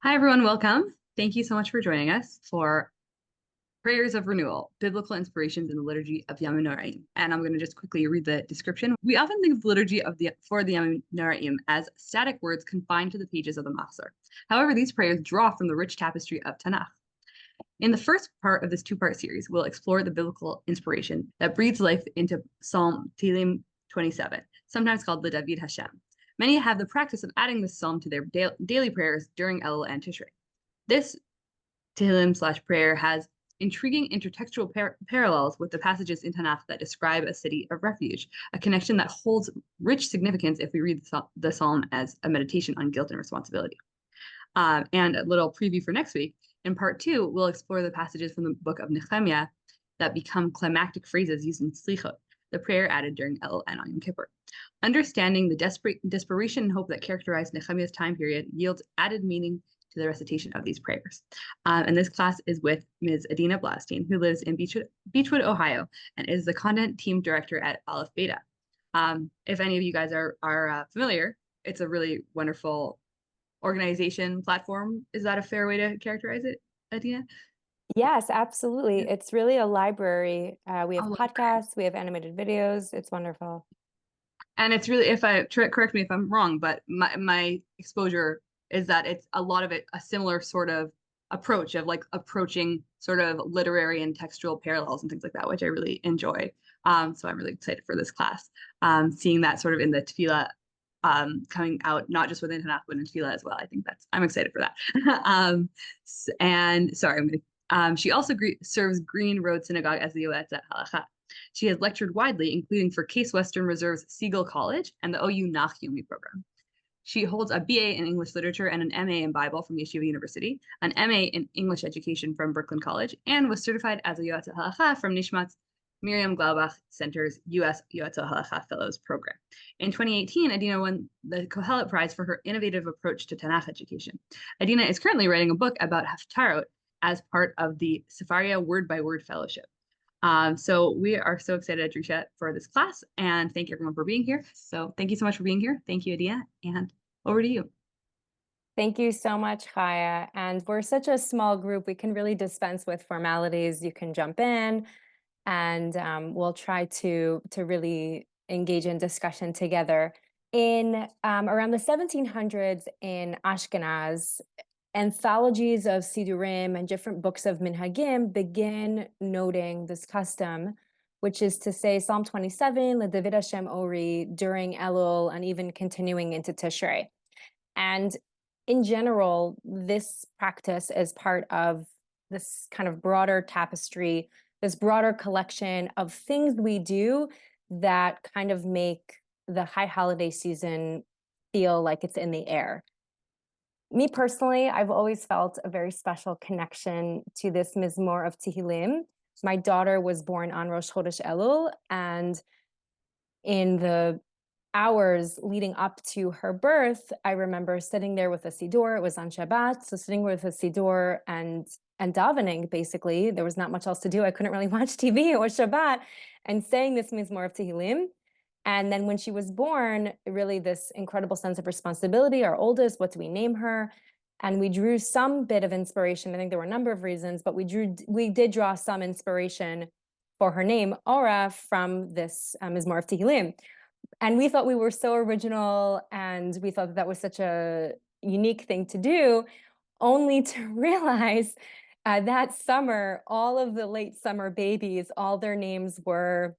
Hi, everyone. Welcome. Thank you so much for joining us for Prayers of Renewal, Biblical Inspirations in the Liturgy of Yamim Noraim. And I'm going to just quickly read the description. We often think of the liturgy for the Yamim Noraim as static words confined to the pages of the machzor. However, these prayers draw from the rich tapestry of Tanakh. In the first part of this two-part series, we'll explore the biblical inspiration that breathes life into Psalm Tehillim 27, sometimes called the David Hashem. Many have the practice of adding this psalm to their daily prayers during Elul and Tishrei. This Tehillim/prayer has intriguing intertextual parallels with the passages in Tanakh that describe a city of refuge, a connection that holds rich significance if we read the psalm as a meditation on guilt and responsibility. And a little preview for next week. In part two, we'll explore the passages from the book of Nehemiah that become climactic phrases used in Selichot, the prayer added during Elul and Yom Kippur. Understanding the desperation and hope that characterized Nehemiah's time period yields added meaning to the recitation of these prayers. And this class is with Ms. Adina Bblaustein, who lives in Beechwood, Ohio, and is the content team director at Aleph Beta. If any of you guys are familiar, it's a really wonderful organization platform. Is that a fair way to characterize it, Adina? Yes, absolutely. Yeah. It's really a library. We have Oh, podcasts, we have animated videos. It's wonderful. and it's really, if I correct me if I'm wrong, but my exposure is that it's a lot of it a similar sort of approach of like approaching sort of literary and textual parallels and things like that, which I really enjoy. So I'm really excited for this class. Seeing that sort of in the tefillah coming out, not just within Tanakh, but in tefillah as well. I'm excited for that. And sorry, she also serves Green Road Synagogue as the Yoetz at Halacha. She has lectured widely, including for Case Western Reserve's Siegel College and the OU Nach Yomi program. She holds a BA in English Literature and an MA in Bible from Yeshiva University, an MA in English Education from Brooklyn College, and was certified as a Yoetz Halacha from Nishmat's Miriam Glaubach Center's U.S. Yoetz Halacha Fellows Program. In 2018, Adina won the Kohelet Prize for her innovative approach to Tanakh education. Adina is currently writing a book about Haftarot as part of the Sefaria Word by Word Fellowship. So we are so excited, Adrisha, for this class, and thank everyone for being here. So thank you so much for being here. Thank you, Adina, and over to you. Thank you so much, Chaya. And we're such a small group, we can really dispense with formalities. You can jump in, and we'll try to really engage in discussion together. In around the 1700s in Ashkenaz, anthologies of Sidurim and different books of Minhagim begin noting this custom, which is to say Psalm 27, LeDavid Hashem Ori, during Elul, and even continuing into Tishrei. And in general, this practice is part of this kind of broader tapestry, this broader collection of things we do that kind of make the high holiday season feel like it's in the air. Me personally, I've always felt a very special connection to this machzor of Tehillim. My daughter was born on Rosh Chodesh Elul, and in the hours leading up to her birth, I remember sitting there with a siddur. It was on Shabbat, so sitting with a siddur and davening. Basically, there was not much else to do. I couldn't really watch TV. It was Shabbat, and saying this machzor of Tehillim. And then when she was born, really this incredible sense of responsibility. Our oldest, what do we name her? And we drew some bit of inspiration. I think there were a number of reasons, but we did draw some inspiration for her name, Ora, from this machzor of Tehillim. And we thought we were so original, and we thought that was such a unique thing to do, only to realize that summer, all of the late summer babies, all their names were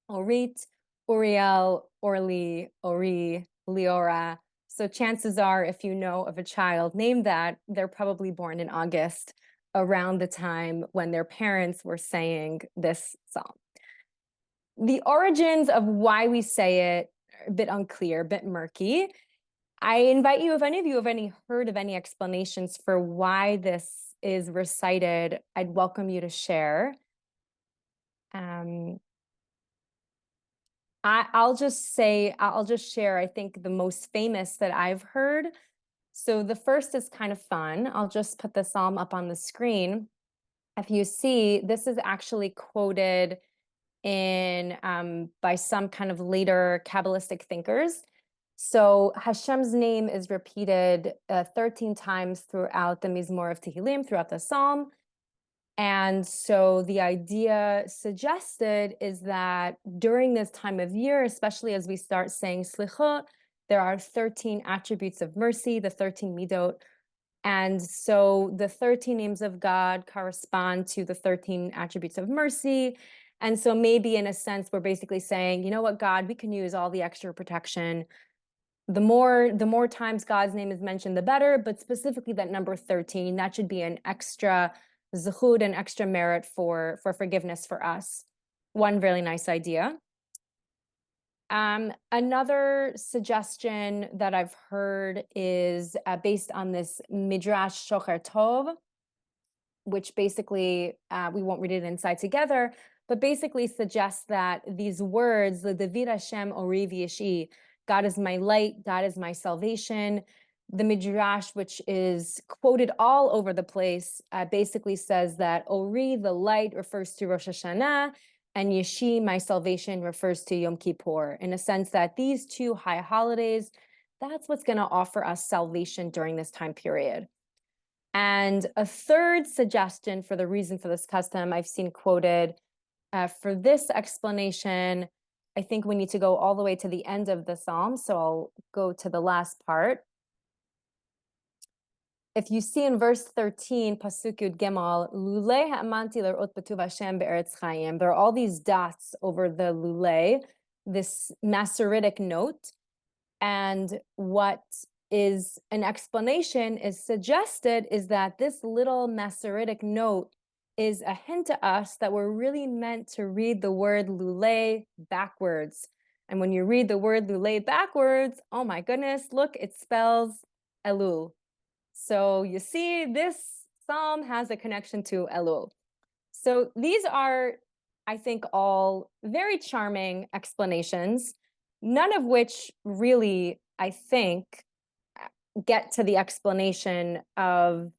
Orit, Uriel, Orly, Ori, Leora. So chances are, if you know of a child named that, they're probably born in August, around the time when their parents were saying this psalm. The origins of why we say it are a bit unclear, a bit murky. I invite you, if any of you have heard of any explanations for why this is recited, I'd welcome you to share. I'll just share, I think, the most famous that I've heard. So the first is kind of fun. I'll just put the psalm up on the screen. If you see, this is actually quoted in by some kind of later Kabbalistic thinkers. So Hashem's name is repeated 13 times throughout the Mizmor of Tehillim, throughout the Psalm. And so the idea suggested is that during this time of year, especially as we start saying Selichot, there are 13 attributes of mercy, the 13 midot. And so the 13 names of God correspond to the 13 attributes of mercy. And so maybe in a sense, we're basically saying, you know what, God, we can use all the extra protection. The more times God's name is mentioned, the better, but specifically that number 13, that should be an extra zechut, an extra merit for forgiveness for us. One really nice idea. Another suggestion that I've heard is based on this Midrash Shocher Tov, which basically, we won't read it inside together, but basically suggests that these words, the David Hashem Ori V'Yeshi, God is my light, God is my salvation. The Midrash, which is quoted all over the place, basically says that Ori, the light, refers to Rosh Hashanah, and Yeshi, my salvation, refers to Yom Kippur, in a sense that these two high holidays, that's what's going to offer us salvation during this time period. And a third suggestion for the reason for this custom I've seen quoted for this explanation, I think we need to go all the way to the end of the psalm. So I'll go to the last part. If you see in verse 13, Pasuk Yud Gimel, Lulei ha'amanti l'rot b'tuv Hashem be'eretz chayim. There are all these dots over the lulei, this Masoretic note. And what is an explanation is suggested is that this little Masoretic note is a hint to us that we're really meant to read the word lulei backwards. And when you read the word lulei backwards, oh my goodness, look, it spells Elul. So you see, this psalm has a connection to Elul. So these are, I think, all very charming explanations, none of which really, I think, get to the explanation of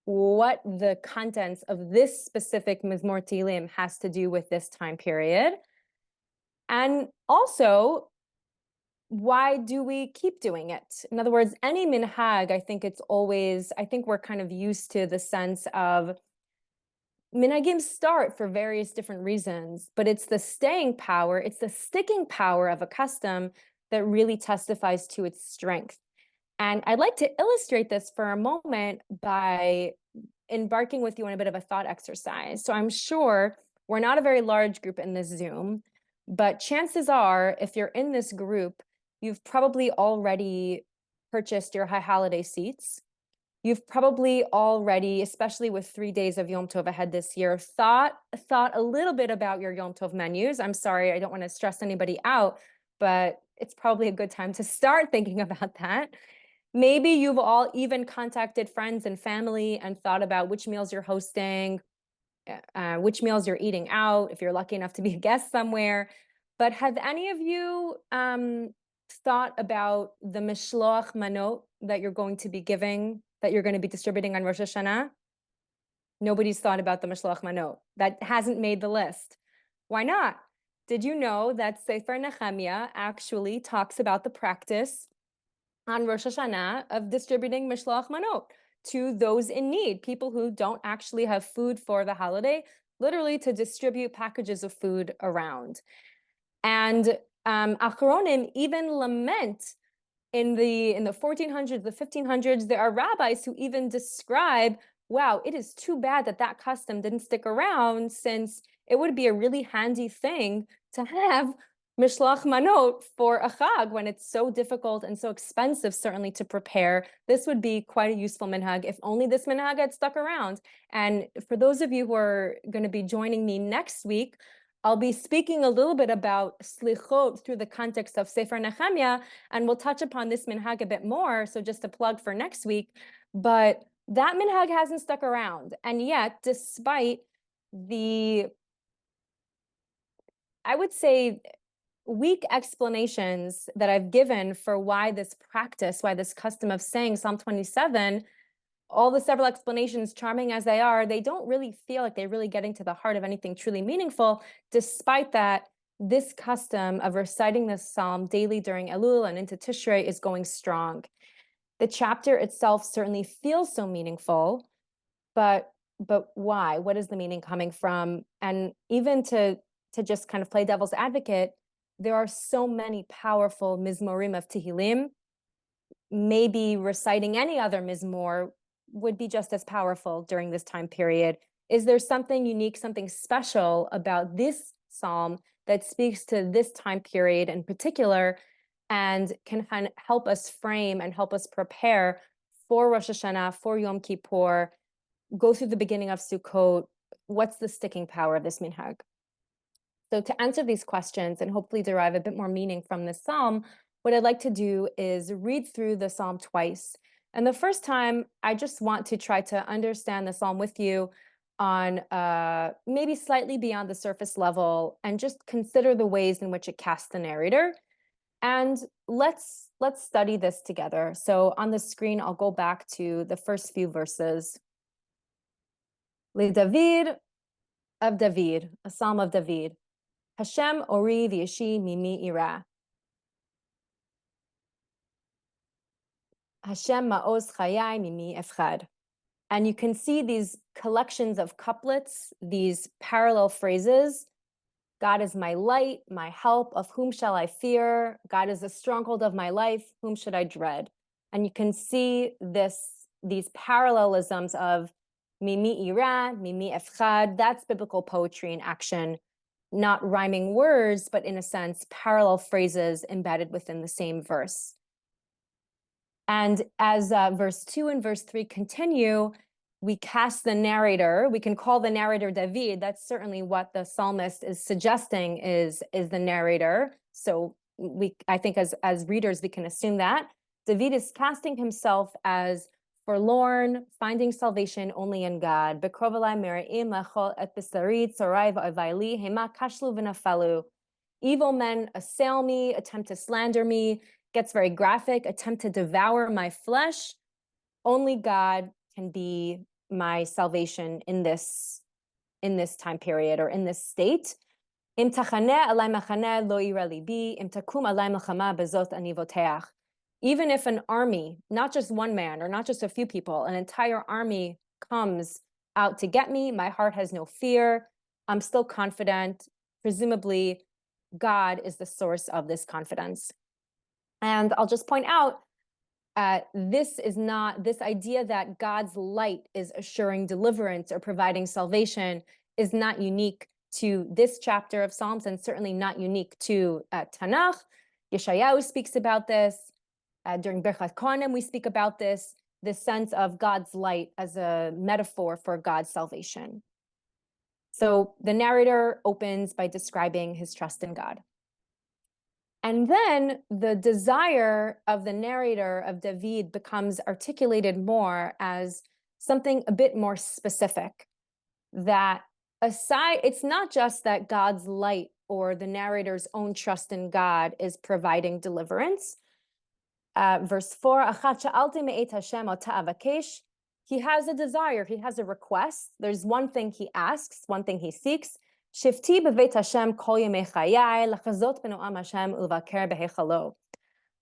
what the contents of this specific Mizmor Tehillim has to do with this time period. And also, why do we keep doing it? In other words, any minhag, I think we're kind of used to the sense of minhagim start for various different reasons, but it's the staying power, it's the sticking power of a custom that really testifies to its strength. And I'd like to illustrate this for a moment by embarking with you on a bit of a thought exercise. So I'm sure we're not a very large group in this Zoom, but chances are, if you're in this group, you've probably already purchased your high holiday seats. You've probably already, especially with 3 days of Yom Tov ahead this year, thought a little bit about your Yom Tov menus. I'm sorry, I don't want to stress anybody out, but it's probably a good time to start thinking about that. Maybe you've all even contacted friends and family and thought about which meals you're hosting, which meals you're eating out, if you're lucky enough to be a guest somewhere. But have any of you thought about the mishloach manot that you're going to be giving, that you're going to be distributing on Rosh Hashanah? Nobody's thought about the mishloach manot. That hasn't made the list. Why not? Did you know that Sefer Nehemiah actually talks about the practice on Rosh Hashanah of distributing mishloach manot to those in need, people who don't actually have food for the holiday, literally to distribute packages of food around. And Achronim even lament in the 1400s, the 1500s, there are rabbis who even describe, wow, it is too bad that that custom didn't stick around, since it would be a really handy thing to have mishloach manot for a chag when it's so difficult and so expensive, certainly, to prepare. This would be quite a useful minhag if only this minhag had stuck around. And for those of you who are going to be joining me next week, I'll be speaking a little bit about Selichot through the context of Sefer Nehemiah, and we'll touch upon this minhag a bit more, so just a plug for next week. But that minhag hasn't stuck around. And yet, despite the, I would say, weak explanations that I've given for why this practice, why this custom of saying Psalm 27, all the several explanations, charming as they are, they don't really feel like they're really getting to the heart of anything truly meaningful. Despite that, this custom of reciting this psalm daily during Elul and into Tishrei is going strong. The chapter itself certainly feels so meaningful, but why? What is the meaning coming from? And even to just kind of play devil's advocate, there are so many powerful mizmorim of Tehillim. Maybe reciting any other mizmor would be just as powerful during this time period. Is there something unique, something special about this psalm that speaks to this time period in particular and can kind of help us frame and help us prepare for Rosh Hashanah, for Yom Kippur, go through the beginning of Sukkot? What's the sticking power of this minhag? So to answer these questions and hopefully derive a bit more meaning from this psalm, what I'd like to do is read through the psalm twice. And the first time, I just want to try to understand the psalm with you on maybe slightly beyond the surface level and just consider the ways in which it casts the narrator. And let's study this together. So on the screen, I'll go back to the first few verses. Le David of David, a psalm of David. Hashem ori v'yeshi mimi ira. Hashem ma'oz chayai mimi efchad. And you can see these collections of couplets, these parallel phrases. God is my light, my help, of whom shall I fear? God is the stronghold of my life, whom should I dread? And you can see these parallelisms of mimi ira, mimi efchad. That's biblical poetry in action, not rhyming words, but in a sense, parallel phrases embedded within the same verse. And as verse 2 and verse 3 continue, we cast the narrator. We can call the narrator David. That's certainly what the psalmist is suggesting is the narrator. So I think as readers, we can assume that. David is casting himself as forlorn, finding salvation only in God. Evil men assail me, attempt to slander me, gets very graphic, attempt to devour my flesh. Only God can be my salvation in this time period or in this state. Im tachaneh alai machaneh lo ira libi, im takum alai milchama bezot ani voteach. Even if an army, not just one man or not just a few people, an entire army comes out to get me, my heart has no fear. I'm still confident. Presumably, God is the source of this confidence. And I'll just point out, this idea that God's light is assuring deliverance or providing salvation is not unique to this chapter of Psalms and certainly not unique to Tanakh. Yeshayahu speaks about this. During Birchat Kohanim, we speak about this sense of God's light as a metaphor for God's salvation. So the narrator opens by describing his trust in God. And then the desire of the narrator of David becomes articulated more as something a bit more specific. That aside, it's not just that God's light or the narrator's own trust in God is providing deliverance. Verse 4, he has a desire, he has a request. There's one thing he asks, one thing he seeks. Shifti b'veit Hashem kol yemei chayai, lachazot b'noam Hashem uvaker behechalo.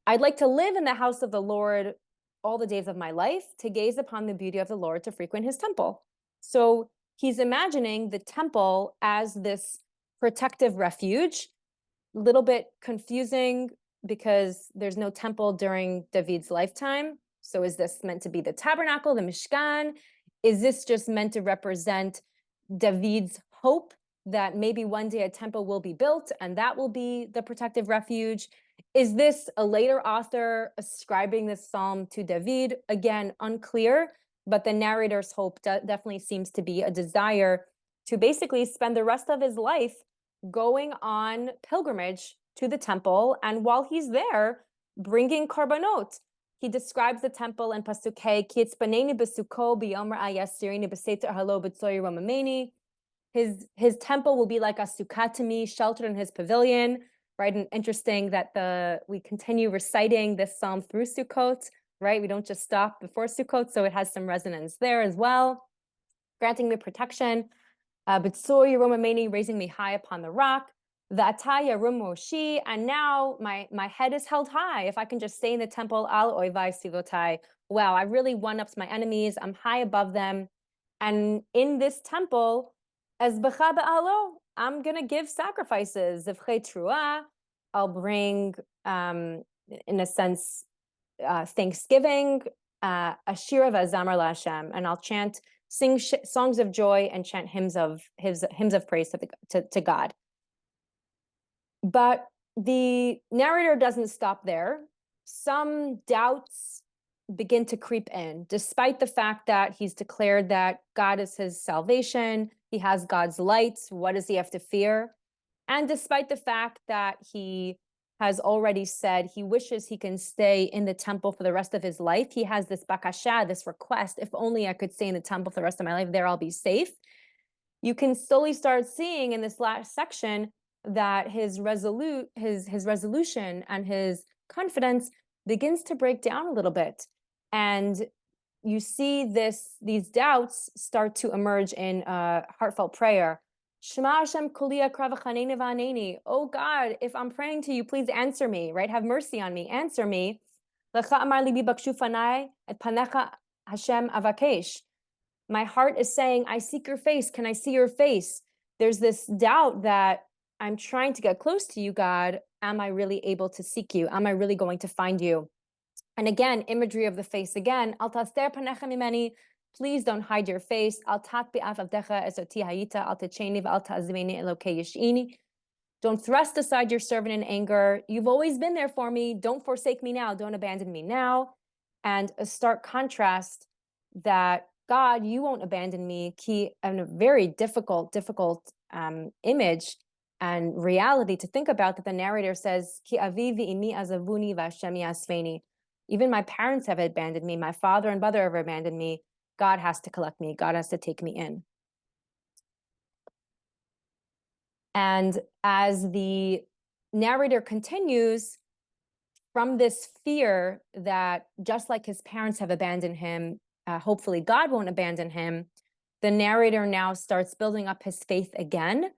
I'd like to live in the house of the Lord all the days of my life, to gaze upon the beauty of the Lord, to frequent his temple. So he's imagining the temple as this protective refuge. A little bit confusing because there's no temple during David's lifetime. So is this meant to be the tabernacle, the Mishkan? Is this just meant to represent David's hope that maybe one day a temple will be built and that will be the protective refuge? Is this a later author ascribing this psalm to David? Again, unclear, but the narrator's hope definitely seems to be a desire to basically spend the rest of his life going on pilgrimage to the temple, and while he's there, bringing korbanot. He describes the temple in Pasuk Hey, Ki etzpaneni besuko b'yom ra'ah yasirini b'seter halo b'tzoyi romameni. His temple will be like a sukkah to me, sheltered in his pavilion, right? And interesting that we continue reciting this psalm through Sukkot, right? We don't just stop before Sukkot, so it has some resonance there as well. Granting me protection, b'tzoyi romameni, raising me high upon the rock. V'ataya rumoshi, and now my head is held high. If I can just stay in the temple, al oivai sivotai. Wow, I really one-ups my enemies. I'm high above them. And in this temple, as b'cha ba'alo, I'm gonna give sacrifices. Zivchei truah, I'll bring, in a sense, thanksgiving, ashira v'azamar laHashem, and I'll sing songs of joy and chant hymns of praise to God. But the narrator doesn't stop there. Some doubts begin to creep in, despite the fact that he's declared that God is his salvation, he has God's light, what does he have to fear? And despite the fact that he has already said he wishes he can stay in the temple for the rest of his life, he has this bakasha, this request, if only I could stay in the temple for the rest of my life, there I'll be safe. You can slowly start seeing in this last section that his resolution and his confidence begins to break down a little bit. And you see these doubts start to emerge in a heartfelt prayer. Shema Hashem kulia kravachaneni v'aneni. Oh God, if I'm praying to you, please answer me, right? Have mercy on me, answer me. Lecha amar libi bakshu fanai et panecha Hashem avakesh. My heart is saying, I seek your face. Can I see your face? There's this doubt that I'm trying to get close to you, God. Am I really able to seek you? Am I really going to find you? And again, imagery of the face again. Al taster panecha mimeni. Please don't hide your face. Al tat bi'af avdecha ezoti hayita al techeni v'al ta'azimeni elokei yish'ini. Don't thrust aside your servant in anger. You've always been there for me. Don't forsake me now. Don't abandon me now. And a stark contrast that God, you won't abandon me. And a very difficult image and reality to think about, that the narrator says, Ki avi v'imi azavuni v'Hashem yasveni. Even my parents have abandoned me. My father and mother have abandoned me. God has to collect me. God has to take me in. And as the narrator continues, from this fear that just like his parents have abandoned him, hopefully God won't abandon him, the narrator now starts building up his faith again.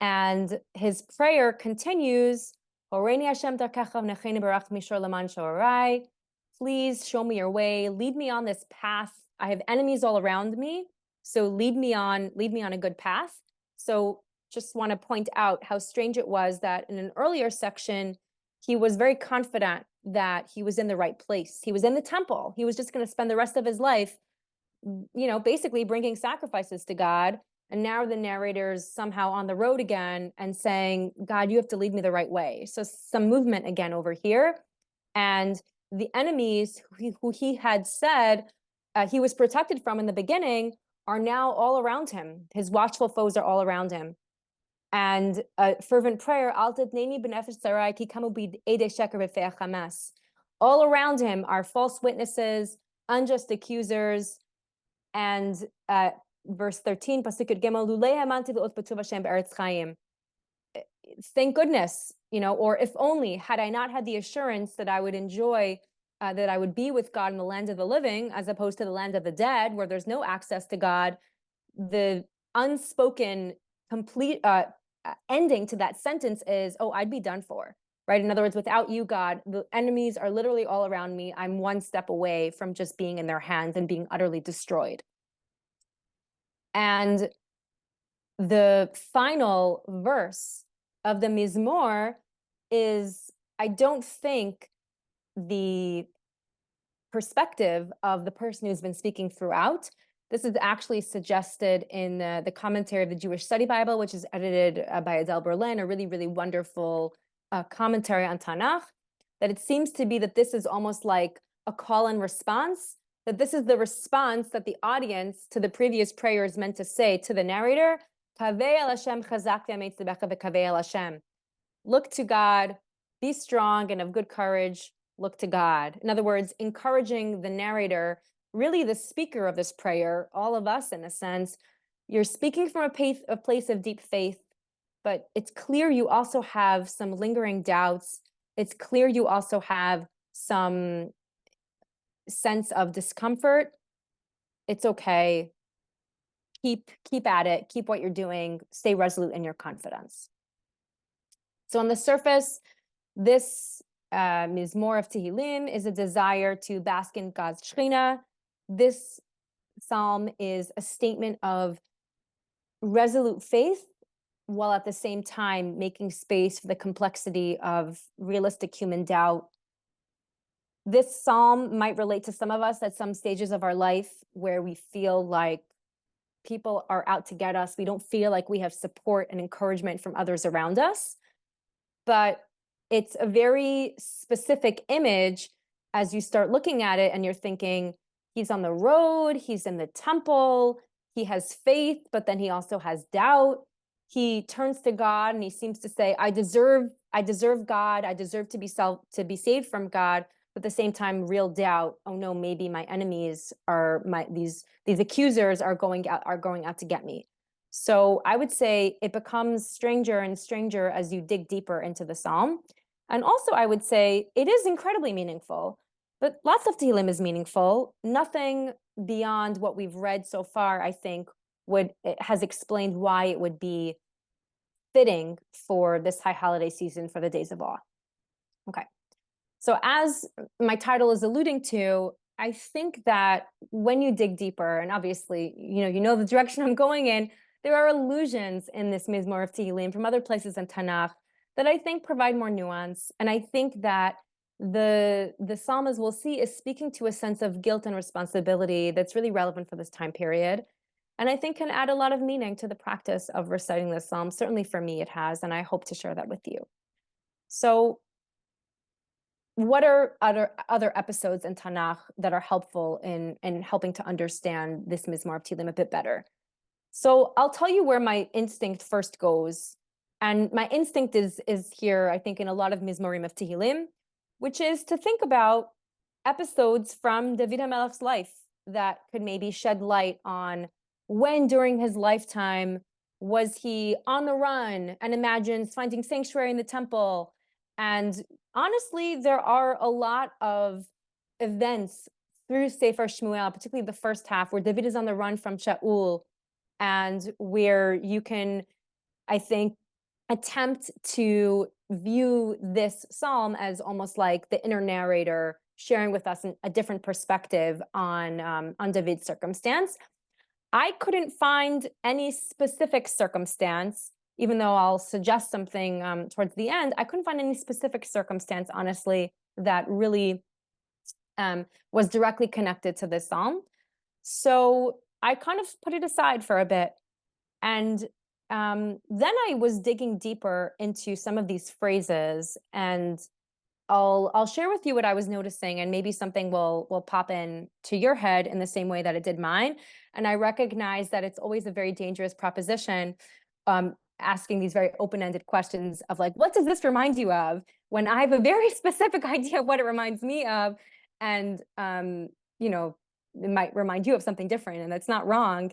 And his prayer continues, please show me your way, lead me on this path. I have enemies all around me, so lead me on a good path. So just want to point out how strange it was that in an earlier section, he was very confident that he was in the right place. He was in the temple. He was just going to spend the rest of his life, basically bringing sacrifices to God. And now the narrator's somehow on the road again and saying, God, you have to lead me the right way. So some movement again over here. And the enemies who he had said he was protected from in the beginning are now all around him. His watchful foes are all around him. And a fervent prayer, all around him are false witnesses, unjust accusers. And verse 13, thank goodness, or if only, had I not had the assurance that I would enjoy, that I would be with God in the land of the living, as opposed to the land of the dead, where there's no access to God. The unspoken, complete ending to that sentence is, oh, I'd be done for, right? In other words, without you, God, the enemies are literally all around me. I'm one step away from just being in their hands and being utterly destroyed. And the final verse of the mizmor is, I don't think, the perspective of the person who's been speaking throughout. This is actually suggested in the commentary of the Jewish Study Bible, which is edited by Adina Bblaustein, a really, really wonderful commentary on Tanakh, that it seems to be that this is almost like a call and response, that this is the response that the audience to the previous prayer is meant to say to the narrator, Kaveh el Hashem chazak v'ametz v'kaveh el Hashem. Look to God, be strong and of good courage, look to God. In other words, encouraging the narrator, really the speaker of this prayer, all of us in a sense. You're speaking from a place of deep faith, but it's clear you also have some lingering doubts. It's clear you also have some sense of discomfort. It's okay. Keep at it. Keep what you're doing. Stay resolute in your confidence. So on the surface, this mizmor of Tehillim is a desire to bask in God's Shekhinah. This psalm is a statement of resolute faith, while at the same time making space for the complexity of realistic human doubt. This psalm might relate to some of us at some stages of our life where we feel like people are out to get us. We don't feel like we have support and encouragement from others around us. But it's a very specific image as you start looking at it and you're thinking, he's on the road, he's in the temple, he has faith, but then he also has doubt. He turns to God and he seems to say, I deserve God, I deserve to be saved from God. But at the same time, real doubt. Oh no, maybe my enemies are these accusers are going out to get me. So I would say it becomes stranger and stranger as you dig deeper into the psalm. And also I would say it is incredibly meaningful, but lots of Tehillim is meaningful. Nothing beyond what we've read so far, I think, has explained why it would be fitting for this high holiday season for the days of awe. Okay. So as my title is alluding to, I think that when you dig deeper, and obviously, you know the direction I'm going in, there are allusions in this mizmor of Tehillim from other places in Tanakh that I think provide more nuance. And I think that the psalm, as we'll see, is speaking to a sense of guilt and responsibility that's really relevant for this time period. And I think can add a lot of meaning to the practice of reciting this psalm. Certainly for me, it has, and I hope to share that with you. So what are other episodes in Tanakh that are helpful in helping to understand this mizmor of Tehillim a bit better? So I'll tell you where my instinct first goes. And my instinct is here, I think, in a lot of mizmorim of Tehillim, which is to think about episodes from David HaMelech's life that could maybe shed light on when during his lifetime was he on the run and imagines finding sanctuary in the temple. And honestly, there are a lot of events through Sefer Shmuel, particularly the first half, where David is on the run from Shaul, and where you can, I think, attempt to view this psalm as almost like the inner narrator sharing with us a different perspective on David's circumstance. I couldn't find any specific circumstance, even though I'll suggest something towards the end. I couldn't find any specific circumstance, honestly, that really was directly connected to this psalm. So I kind of put it aside for a bit. And then I was digging deeper into some of these phrases, and I'll share with you what I was noticing, and maybe something will pop in to your head in the same way that it did mine. And I recognize that it's always a very dangerous proposition, asking these very open-ended questions of like, what does this remind you of? When I have a very specific idea of what it reminds me of, and it might remind you of something different, and that's not wrong.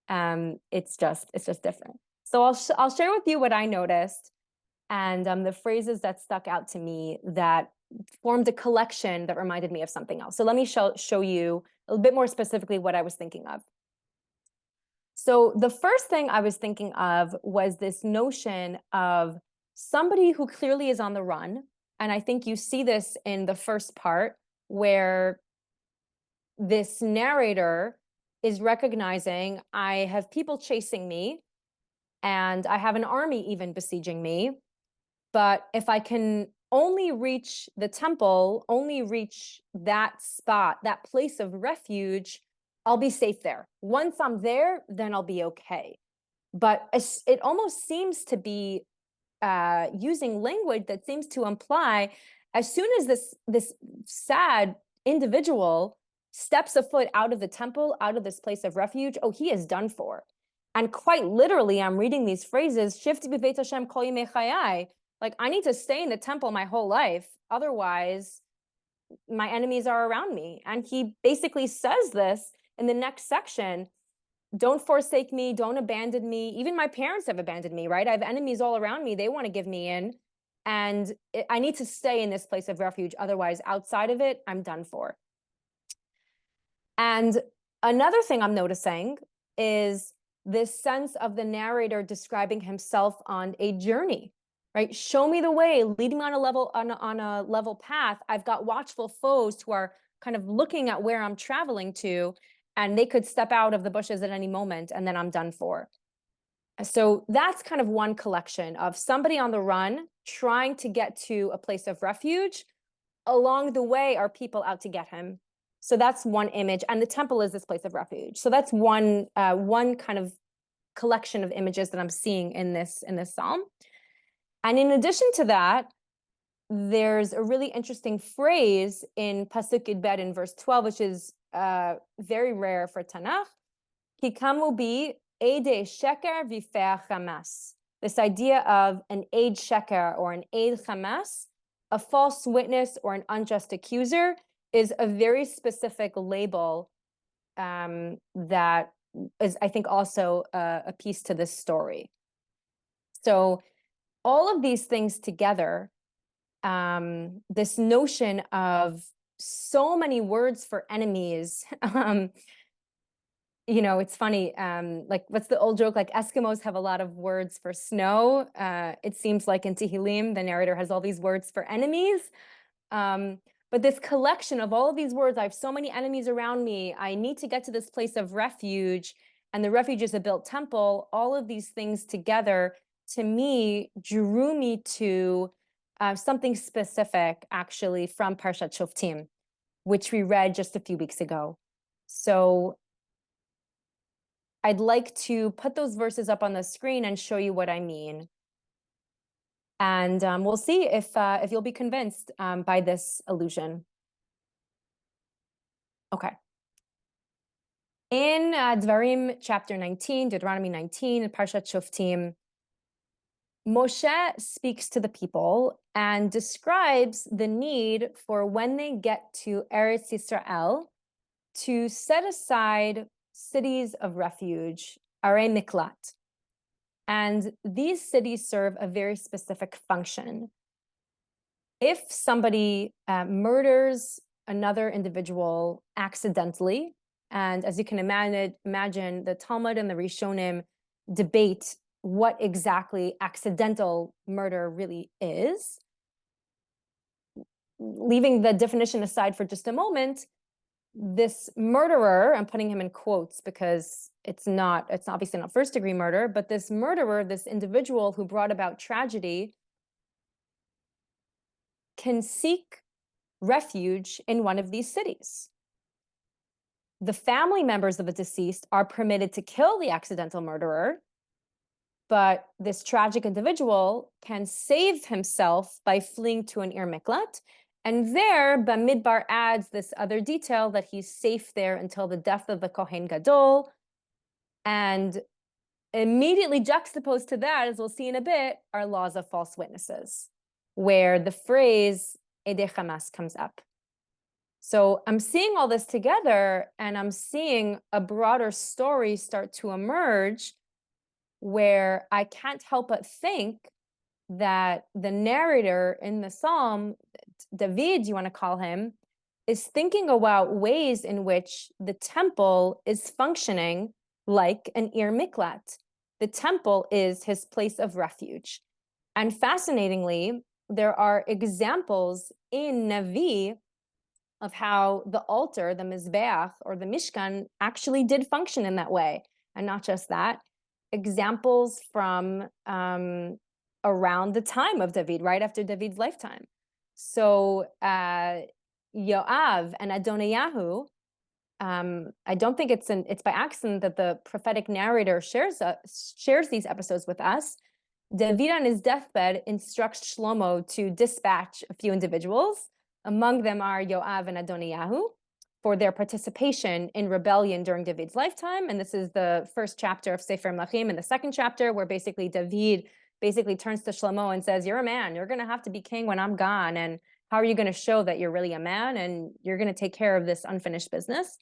It's just different. So I'll share with you what I noticed, and the phrases that stuck out to me that formed a collection that reminded me of something else. So let me show you a little bit more specifically what I was thinking of. So the first thing I was thinking of was this notion of somebody who clearly is on the run. And I think you see this in the first part, where this narrator is recognizing, I have people chasing me, and I have an army even besieging me. But if I can only reach the temple, only reach that spot, that place of refuge, I'll be safe there. Once I'm there, then I'll be okay. But it almost seems to be using language that seems to imply, as soon as this sad individual steps a foot out of the temple, out of this place of refuge, oh, he is done for. And quite literally, I'm reading these phrases, Shivti b'Beit Hashem kol yimei chayai. Like, I need to stay in the temple my whole life. Otherwise, my enemies are around me. And he basically says this in the next section. Don't forsake me. Don't abandon me. Even my parents have abandoned me, right? I have enemies all around me. They want to give me in. And I need to stay in this place of refuge. Otherwise, outside of it, I'm done for. And another thing I'm noticing is this sense of the narrator describing himself on a journey. right? Show me the way, leading me on a level path. I've got watchful foes who are kind of looking at where I'm traveling to, and they could step out of the bushes at any moment, and then I'm done for. So that's kind of one collection of somebody on the run trying to get to a place of refuge. Along the way are people out to get him. So that's one image, and the temple is this place of refuge. So that's one kind of collection of images that I'm seeing in this psalm. And in addition to that, there's a really interesting phrase in Pasuk Yud in verse 12, which is very rare for Tanakh. Kikamu bi Eidei Sheker v'Feach Hamas. This idea of an Eid Sheker or an Eid Hamas, a false witness or an unjust accuser, is a very specific label that is, I think, also a piece to this story. So all of these things together, this notion of so many words for enemies, it's funny, like, what's the old joke? Like, Eskimos have a lot of words for snow. It seems like in Tehillim, the narrator has all these words for enemies. But this collection of all of these words, I have so many enemies around me, I need to get to this place of refuge, and the refuge is a built temple. All of these things together, to me, drew me to something specific, actually, from Parshat Shoftim, which we read just a few weeks ago. So I'd like to put those verses up on the screen and show you what I mean. And we'll see if you'll be convinced by this allusion. Okay. In Dvarim chapter 19, Deuteronomy 19, Parshat Shoftim, Moshe speaks to the people and describes the need for when they get to Eretz Yisrael to set aside cities of refuge, Arei Miklat. And these cities serve a very specific function. If somebody murders another individual accidentally, and as you can imagine, the Talmud and the Rishonim debate what exactly accidental murder really is. Leaving the definition aside for just a moment, this murderer, I'm putting him in quotes because it's obviously not first-degree murder, but this murderer, this individual who brought about tragedy, can seek refuge in one of these cities. The family members of the deceased are permitted to kill the accidental murderer, but this tragic individual can save himself by fleeing to an Ir Miklat. And there, Bamidbar adds this other detail that he's safe there until the death of the Kohen Gadol. And immediately juxtaposed to that, as we'll see in a bit, are laws of false witnesses, where the phrase Eidei Hamas comes up. So I'm seeing all this together, and I'm seeing a broader story start to emerge where I can't help but think that the narrator in the psalm, David, you want to call him, is thinking about ways in which the temple is functioning like an Ir Miklat. The temple is his place of refuge. And fascinatingly, there are examples in Navi of how the altar, the Mizbeach, or the Mishkan actually did function in that way. And not just that, examples from around the time of David, right after David's lifetime. So Yoav and Adoniyahu, I don't think it's by accident that the prophetic narrator shares these episodes with us. David on his deathbed instructs Shlomo to dispatch a few individuals. Among them are Yoav and Adoniyahu for their participation in rebellion during David's lifetime. And this is the first chapter of Sefer Melachim, and the second chapter where basically David turns to Shlomo and says, you're a man, you're going to have to be king when I'm gone. And how are you going to show that you're really a man and you're going to take care of this unfinished business?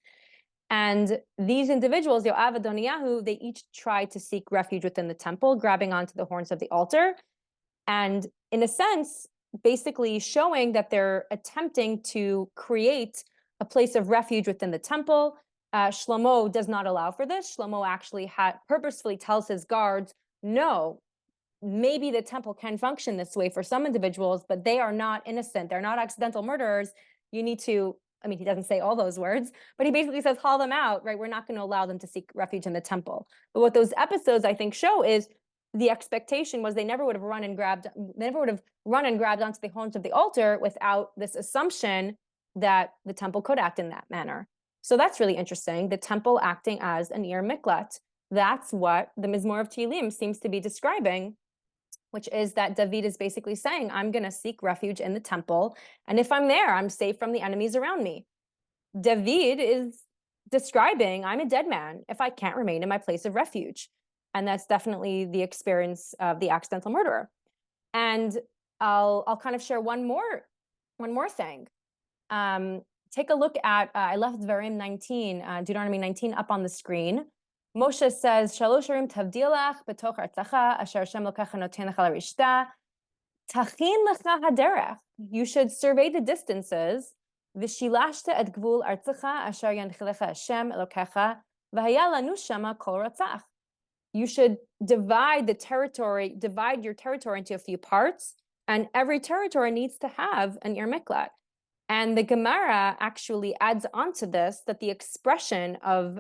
And these individuals, Yoav, Adoniyahu, they each try to seek refuge within the temple, grabbing onto the horns of the altar. And in a sense, basically showing that they're attempting to create a place of refuge within the temple. Shlomo does not allow for this. Shlomo actually purposefully tells his guards, no, maybe the temple can function this way for some individuals, but they are not innocent. They're not accidental murderers. You need to, I mean, he doesn't say all those words, but he basically says, haul them out, right? We're not going to allow them to seek refuge in the temple. But what those episodes, I think, show is the expectation was they never would have run and grabbed onto the horns of the altar without this assumption that the temple could act in that manner. So that's really interesting. The temple acting as an ir miklat. That's what the Mizmor of Tehillim seems to be describing, which is that David is basically saying, I'm going to seek refuge in the temple. And if I'm there, I'm safe from the enemies around me. David is describing, I'm a dead man if I can't remain in my place of refuge. And that's definitely the experience of the accidental murderer. And I'll kind of share one more thing. Take a look at, I left Dvarim 19, Deuteronomy 19 up on the screen. Moshe says, Shalosh harim tavdilach betoch artzacha, asher Hashem lokecha noten lecha larishta, tachin lecha haderech. You should survey the distances. V'shilashta et gvul artzacha, asher yanchilecha Hashem lokecha, v'haya lanu shama kol ratzach. You should divide your territory into a few parts, and every territory needs to have an ir miklat. And the Gemara actually adds onto this that the expression of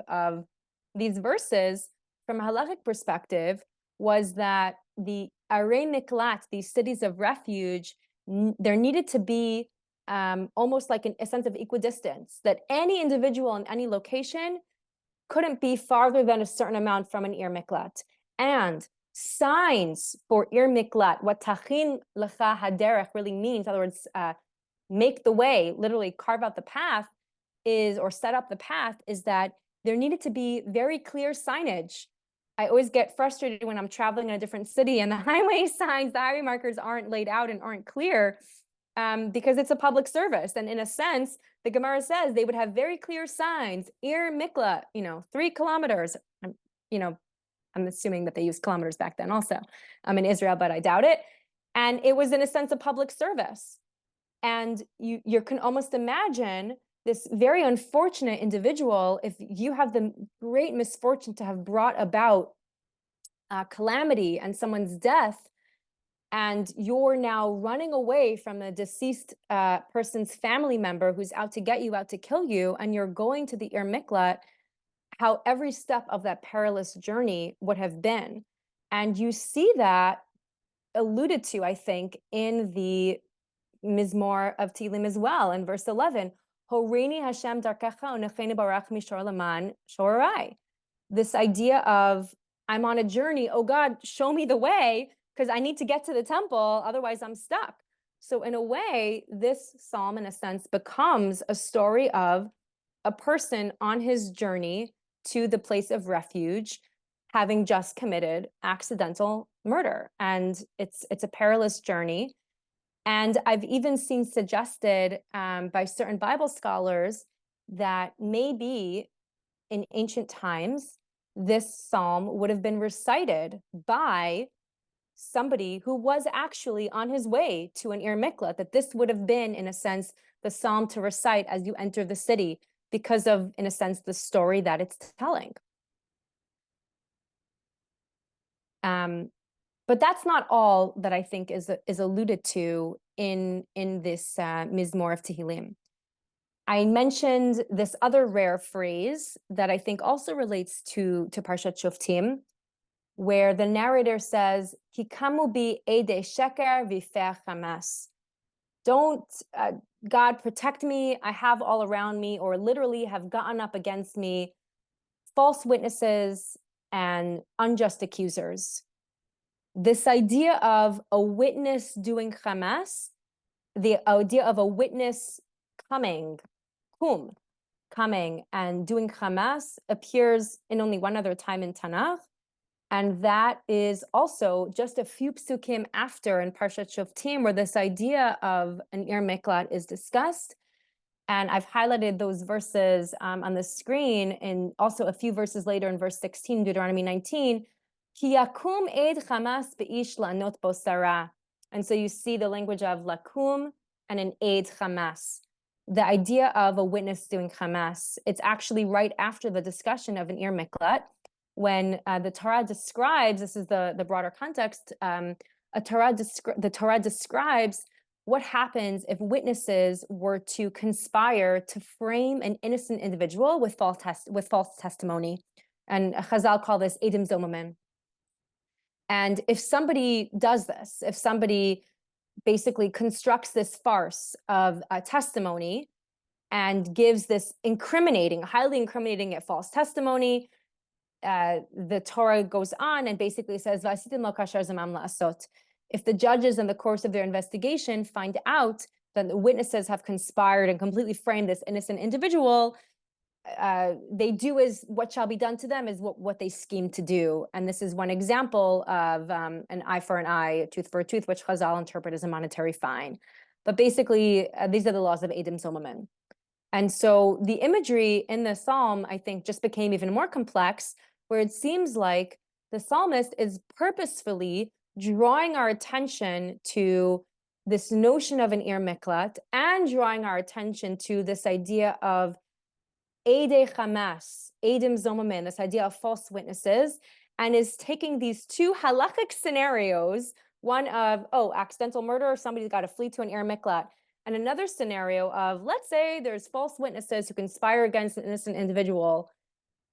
these verses from a halachic perspective was that the arei miklat, these cities of refuge, there needed to be almost like a sense of equidistance, that any individual in any location couldn't be farther than a certain amount from an ir miklat. And signs for ir miklat, what tachin lecha haderech really means, in other words, make the way, literally carve out the path, or set up the path, is that there needed to be very clear signage. I always get frustrated when I'm traveling in a different city and the highway signs, the highway markers aren't laid out and aren't clear, because it's a public service. And in a sense, the Gemara says they would have very clear signs, ir miklat, 3 kilometers. I'm assuming that they used kilometers back then also. I'm in Israel, but I doubt it. And it was in a sense a public service. And you can almost imagine this very unfortunate individual, if you have the great misfortune to have brought about calamity and someone's death, and you're now running away from the deceased person's family member who's out to get you, out to kill you, and you're going to the ir miklat, how every step of that perilous journey would have been. And you see that alluded to, I think, in the Mizmor of Tehillim as well, in verse 11. Horeini Hashem darkecha unecheni barach mishor laman shorai. This idea of, I'm on a journey, oh God, show me the way, because I need to get to the temple, otherwise I'm stuck. So in a way, this psalm, in a sense, becomes a story of a person on his journey to the place of refuge, having just committed accidental murder. And it's a perilous journey. And I've even seen suggested by certain Bible scholars that maybe in ancient times, this psalm would have been recited by somebody who was actually on his way to an ir miklat, that this would have been, in a sense, the psalm to recite as you enter the city, because of, in a sense, the story that it's telling. But that's not all that I think is alluded to in this Mizmor of Tehillim. I mentioned this other rare phrase that I think also relates to Parshat Shoftim, where the narrator says, "Hikamu bi edei sheker v'fer chamas." Don't, God, protect me, I have all around me, or literally have gotten up against me, false witnesses and unjust accusers. This idea of a witness doing chamas, the idea of a witness coming and doing chamas appears in only one other time in Tanakh. And that is also just a few psukim after in Parshat Shoftim, where this idea of an ir miklat is discussed. And I've highlighted those verses on the screen, and also a few verses later in verse 16, Deuteronomy 19, Ki yakum eid chamas be'ish la'anot bo sarah. And so you see the language of lakum and an eid chamas. The idea of a witness doing chamas, it's actually right after the discussion of an ir miklat. when the Torah describes, this is the broader context, the Torah describes what happens if witnesses were to conspire to frame an innocent individual with false testimony. And Chazal call this Edim Zomamim. And if somebody does this, if somebody basically constructs this farce of a testimony and gives this highly incriminating yet false testimony, the Torah goes on and basically says, if the judges in the course of their investigation find out that the witnesses have conspired and completely framed this innocent individual, they do as what shall be done to them is what they scheme to do. And this is one example of an eye for an eye, a tooth for a tooth, which Chazal interpret as a monetary fine. But basically, these are the laws of Edim Zomamim. And so the imagery in the psalm, I think, just became even more complex, where it seems like the psalmist is purposefully drawing our attention to this notion of an ir miklat and drawing our attention to this idea of Eidei Chamas, Eidim Zomamim, this idea of false witnesses, and is taking these two halachic scenarios, one of, accidental murder, somebody's got to flee to an ir miklat, and another scenario of, let's say there's false witnesses who conspire against an innocent individual,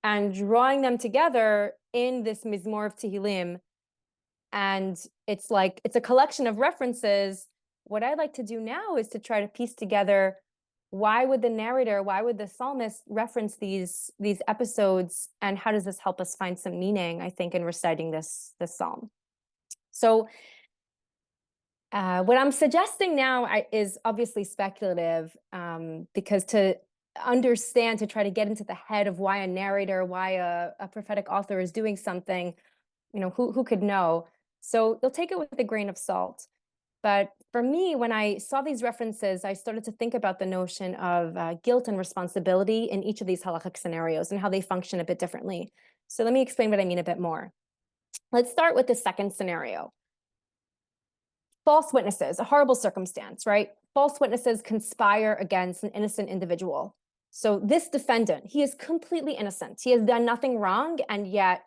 and drawing them together in this mizmor of Tehillim. And it's a collection of references. What I'd like to do now is to try to piece together, why would the psalmist reference these episodes, and how does this help us find some meaning, I think, in reciting this psalm? So what I'm suggesting now is obviously speculative, because to understand, to try to get into the head of why a narrator, why a prophetic author is doing something, who could know? So they'll take it with a grain of salt. But for me, when I saw these references, I started to think about the notion of guilt and responsibility in each of these halachic scenarios and how they function a bit differently. So let me explain what I mean a bit more. Let's start with the second scenario. False witnesses, a horrible circumstance, right? False witnesses conspire against an innocent individual. So this defendant, he is completely innocent. He has done nothing wrong, and yet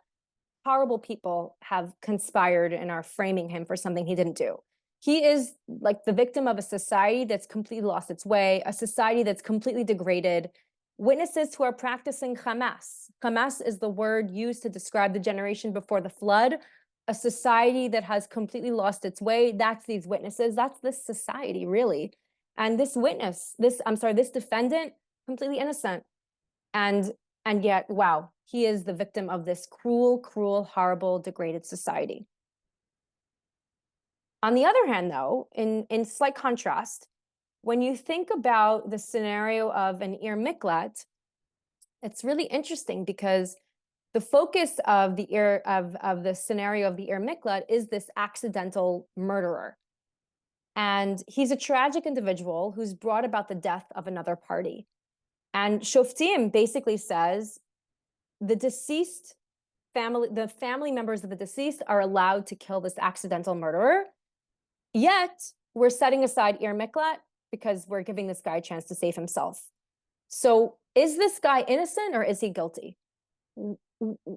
horrible people have conspired and are framing him for something he didn't do. He is like the victim of a society that's completely lost its way, a society that's completely degraded. Witnesses who are practicing Hamas. Hamas is the word used to describe the generation before the flood, a society that has completely lost its way. That's these witnesses. That's this society, really. And this defendant, completely innocent. And yet, wow, he is the victim of this cruel, horrible, degraded society. On the other hand, though, in slight contrast, when you think about the scenario of an ir miklat, it's really interesting because the focus of the scenario of the ir miklat is this accidental murderer. And he's a tragic individual who's brought about the death of another party. And Shoftim basically says the family members of the deceased are allowed to kill this accidental murderer, yet we're setting aside ir miklat because we're giving this guy a chance to save himself. So is this guy innocent or is he guilty?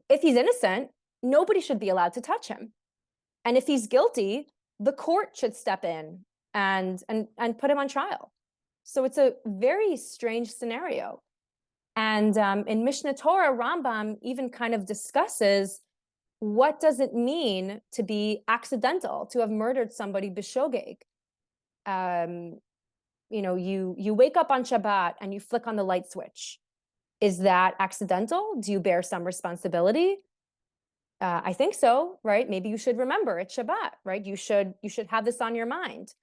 If he's innocent, nobody should be allowed to touch him. And if he's guilty, the court should step in and put him on trial. So it's a very strange scenario. And in Mishnah Torah, Rambam even kind of discusses what does it mean to be accidental, to have murdered somebody b'shogeg. You wake up on Shabbat and you flick on the light switch. Is that accidental? Do you bear some responsibility? I think so, right? Maybe you should remember it's Shabbat, right? You should have this on your mind.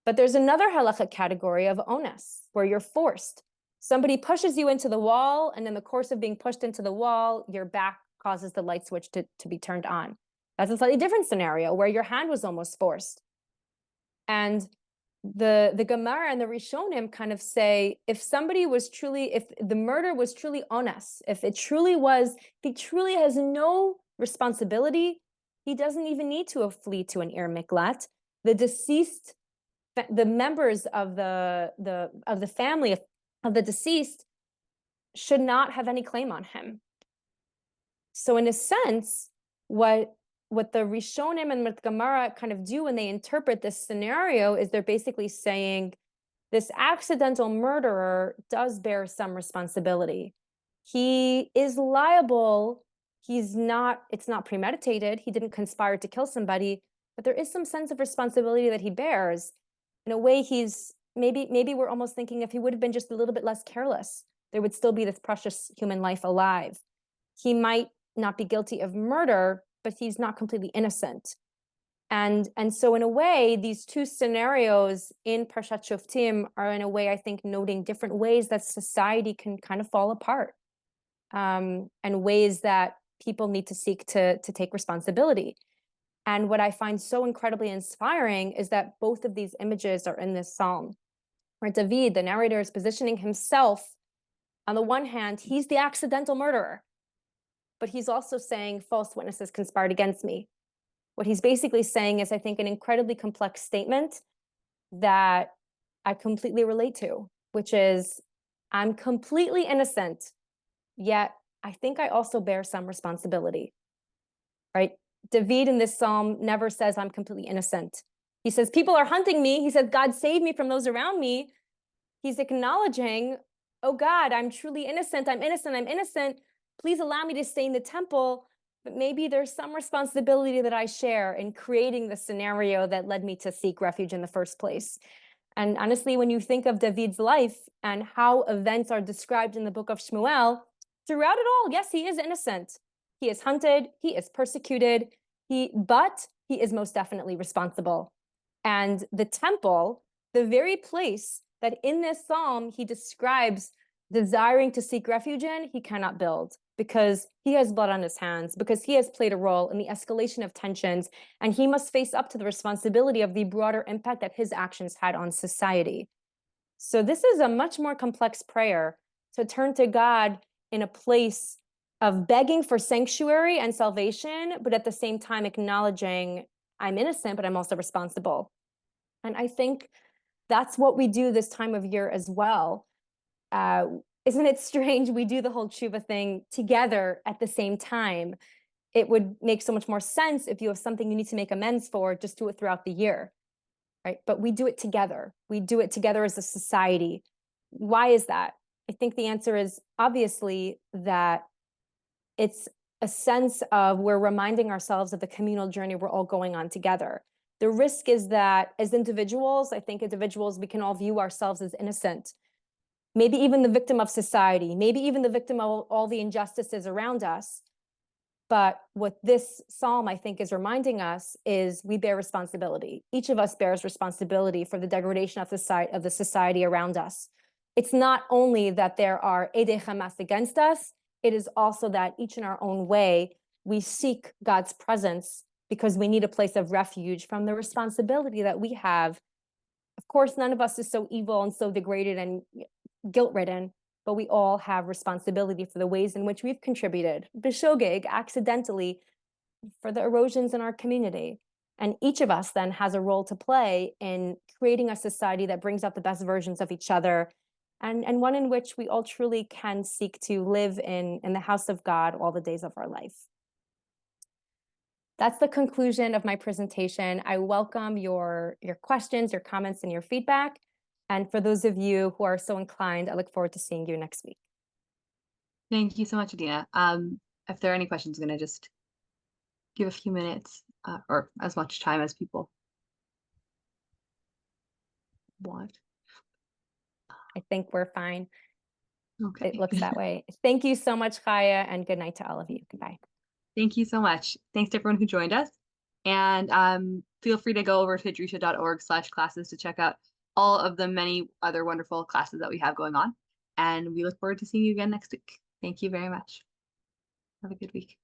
But there's another halachic category of onus, where you're forced. Somebody pushes you into the wall, and in the course of being pushed into the wall, your back causes the light switch to be turned on. That's a slightly different scenario where your hand was almost forced. And the Gemara and the Rishonim kind of say, if the murder was truly onus, if he truly has no responsibility, he doesn't even need to flee to an ir miklat. The members of the family of the deceased should not have any claim on him. So in a sense, what the Rishonim and the Gemara kind of do when they interpret this scenario is they're basically saying this accidental murderer does bear some responsibility. He is liable. It's not premeditated. He didn't conspire to kill somebody, but there is some sense of responsibility that he bears. In a way, maybe we're almost thinking if he would have been just a little bit less careless, there would still be this precious human life alive. He might not be guilty of murder, but he's not completely innocent. And so in a way, these two scenarios in Parshat Shoftim are in a way, I think, noting different ways that society can kind of fall apart, and ways that people need to seek to take responsibility. And what I find so incredibly inspiring is that both of these images are in this psalm, where David, the narrator, is positioning himself. On the one hand, he's the accidental murderer, but he's also saying false witnesses conspired against me. What he's basically saying is, I think, an incredibly complex statement that I completely relate to, which is, I'm completely innocent, yet I think I also bear some responsibility, right? David in this psalm never says I'm completely innocent. He says, people are hunting me. He says, God, save me from those around me. He's acknowledging, oh God, I'm truly innocent. I'm innocent. I'm innocent. Please allow me to stay in the temple. But maybe there's some responsibility that I share in creating the scenario that led me to seek refuge in the first place. And honestly, when you think of David's life and how events are described in the book of Shmuel, throughout it all, yes, he is innocent. He is hunted, he is persecuted, but he is most definitely responsible. And the temple, the very place that in this psalm he describes desiring to seek refuge in, he cannot build because he has blood on his hands, because he has played a role in the escalation of tensions, and he must face up to the responsibility of the broader impact that his actions had on society. So this is a much more complex prayer, to turn to God in a place of begging for sanctuary and salvation, but at the same time acknowledging I'm innocent, but I'm also responsible. And I think that's what we do this time of year as well. Isn't it strange? We do the whole tshuva thing together at the same time. It would make so much more sense if you have something you need to make amends for, just do it throughout the year, right? But we do it together. We do it together as a society. Why is that? I think the answer is obviously that it's a sense of we're reminding ourselves of the communal journey we're all going on together. The risk is that as individuals, I think individuals, we can all view ourselves as innocent, maybe even the victim of society, maybe even the victim of all the injustices around us. But what this psalm, I think, is reminding us is we bear responsibility. Each of us bears responsibility for the degradation of the society around us. It's not only that there are Edei Hamas against us, it is also that each in our own way, we seek God's presence because we need a place of refuge from the responsibility that we have. Of course, none of us is so evil and so degraded and guilt-ridden, but we all have responsibility for the ways in which we've contributed, b'shogeg, accidentally, for the erosions in our community. And each of us then has a role to play in creating a society that brings out the best versions of each other, and one in which we all truly can seek to live in the house of God all the days of our life. That's the conclusion of my presentation. I welcome your questions, your comments, and your feedback. And for those of you who are so inclined, I look forward to seeing you next week. Thank you so much, Adina. If there are any questions, I'm going to just give a few minutes or as much time as people want. I think we're fine. Okay. It looks that way. Thank you so much, Chaya, and good night to all of you. Goodbye. Thank you so much. Thanks to everyone who joined us. And feel free to go over to drisha.org/classes to check out all of the many other wonderful classes that we have going on. And we look forward to seeing you again next week. Thank you very much. Have a good week.